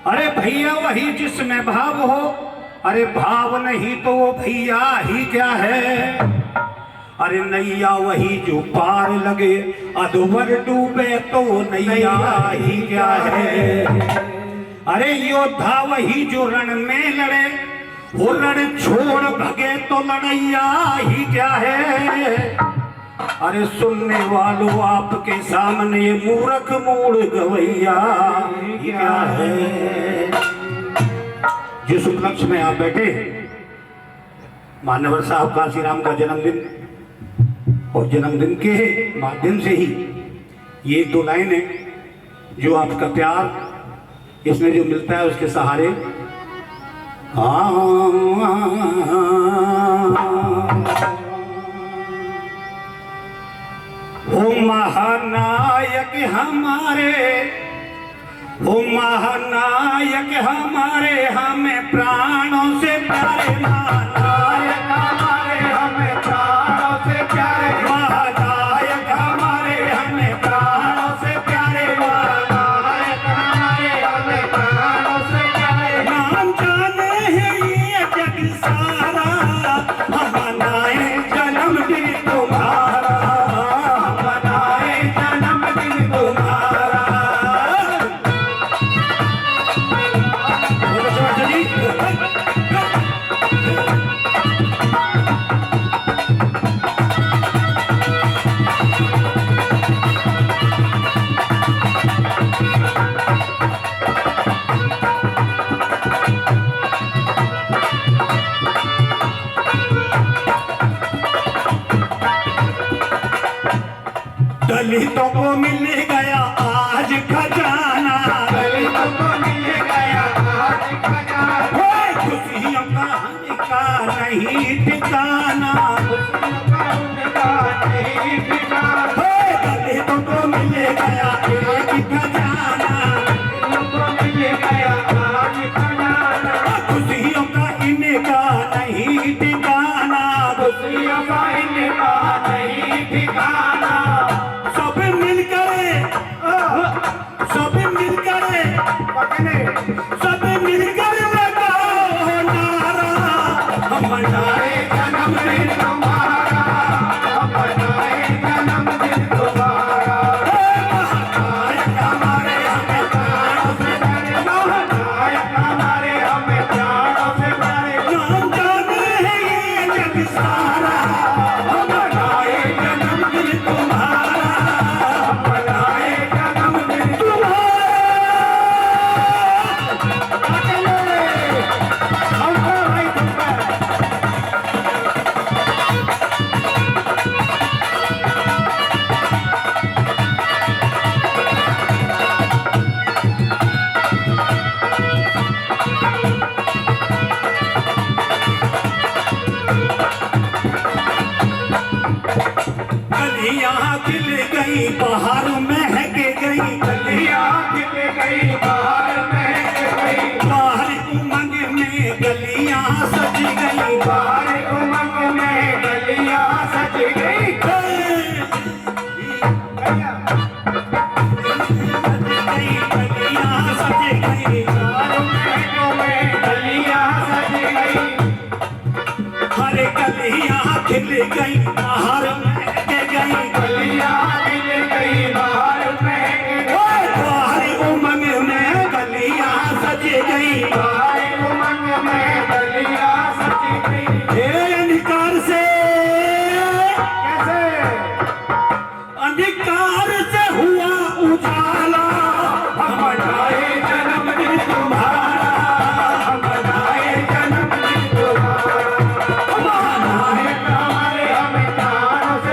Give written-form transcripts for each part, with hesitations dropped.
अरे भैया वही जिसमें भाव हो, अरे भाव नहीं तो वो भैया ही क्या है। अरे नैया वही जो पार लगे, अधवर डूबे तो नैया ही क्या है। अरे योद्धा वही जो रण में लड़े, वो रण छोड़ भगे तो लड़ैया ही क्या है। अरे सुनने वालों आपके सामने ये मूर्ख मूड गवैया क्या है। जिस उपलक्ष्य में आप बैठे, मान्यवर साहब काशीराम का जन्मदिन, और जन्मदिन के माध्यम से ही ये दो लाइनें जो आपका प्यार इसमें जो मिलता है उसके सहारे। ओ महानायक हमारे, ओ महानायक हमारे, हमें प्राणों से प्यारे। महानायक हमारे, हमें प्राणों से प्यारे। महानायक हमारे, हमें प्राणों से प्यारे। महानायक हमारे, हमें प्राणों से प्यारे। नाम जाने हैं ये जग सारा, हम मनाए जन्मदिन तुम्हारा, हम मनाए जन्मदिन तुम्हारा। दलितों को मिल गया आज खजाना, दलितों को मिल गया आज खजाना। खुशियों का उनका नहीं ठिकाना, खुशियों का उनका नहीं ठिकाना। दलितों को मिल गया आज खजाना, दलितों को मिल गया आज खजाना। खुशियों का इनका नहीं ठिकाना, खुशियों का इनका नहीं ठिकाना। सब मिलकर लगाओ नारा, हम मनाए जन्मदिन तुम्हारा, हम मनाए जन्मदिन तुम्हारा। महानायक हमारे, हमें प्राणों से प्यारे। महानायक हमारे, हमें प्राणों से प्यारे। नाम जाने हैं ये जग सारा, हम मनाए जन्मदिन तुम्हारा, हम मनाए जन्मदिन तुम्हारा। गलियां खिल गई बाहर महक गई, गलियां खिल गई बाहर महक गई। बाहर उमंग में गलियां सज गई, बाहर उमंग में गलियां सज गई। गलियां सज गई, बाहर महकों में गलियां सज गई। हर गलियां खिल गई बाहर गई, गलियां खिल गई बाहर महक गई। बाहर उमंग में गलियां सज गई, बाहर उमंग में गलियां सज गई। अंधकार से कैसे, अंधकार से हुआ उजाला, हम मनाए जन्मदिन तुम्हारा, हम मनाए जन्मदिन तुम्हारा। महानायक हमारे, हमें प्राणों से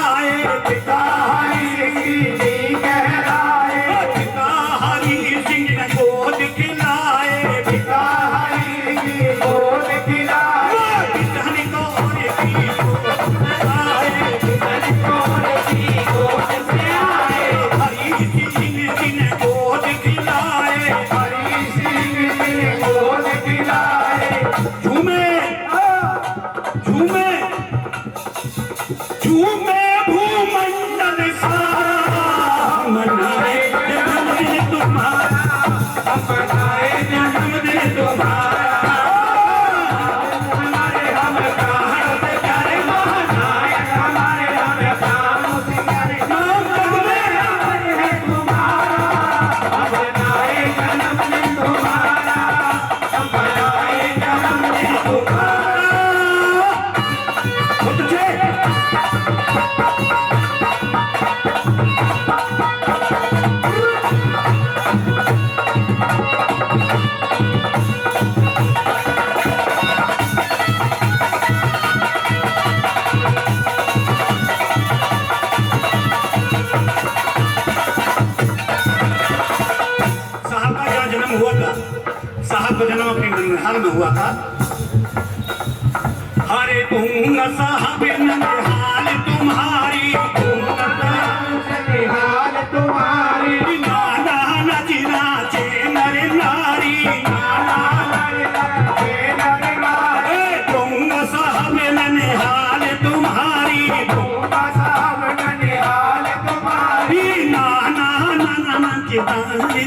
कहलाए, पिता हरि सिंह जी कहलाए, पिता हरि सिंह ने गोद खिलाए, पिता हरि सिंह गोद खिलाए, पितन कौर की गोद से आए, पितन कौर की गोद से आए, हरि सिंह जी ने गोद खिलाए, हरि सिंह जी ने गोद खिलाए। झूमे झूमे झूमे भूमंडल सारा, मनाए जन्मदिन तुम्हारा, मनाए जन्मदिन तुम्हारा, हमारे हम प्राण से प्यारे महानायक, हमारे हम प्राण से प्यारे नाम जगमे है तुम्हारा, मनाए जन्मदिन तुम्हारा, मनाए जन्मदिन तुम्हारा। तुझे साहब का जहाँ जन्म हुआ था, साहब का जन्म अपने ननिहाल में हुआ था। हरे दूंगा साहब ननिहाल तुम्हारी, दूंगा साहब ननिहाल तुम्हारी, नाना नची नाचे नर नारी, नाना नाचे नर नारी, दूंगा साहब ननिहाल तुम्हारी, दूंगा साहब ननिहाल तुम्हारी, नाना नाना नची नारी।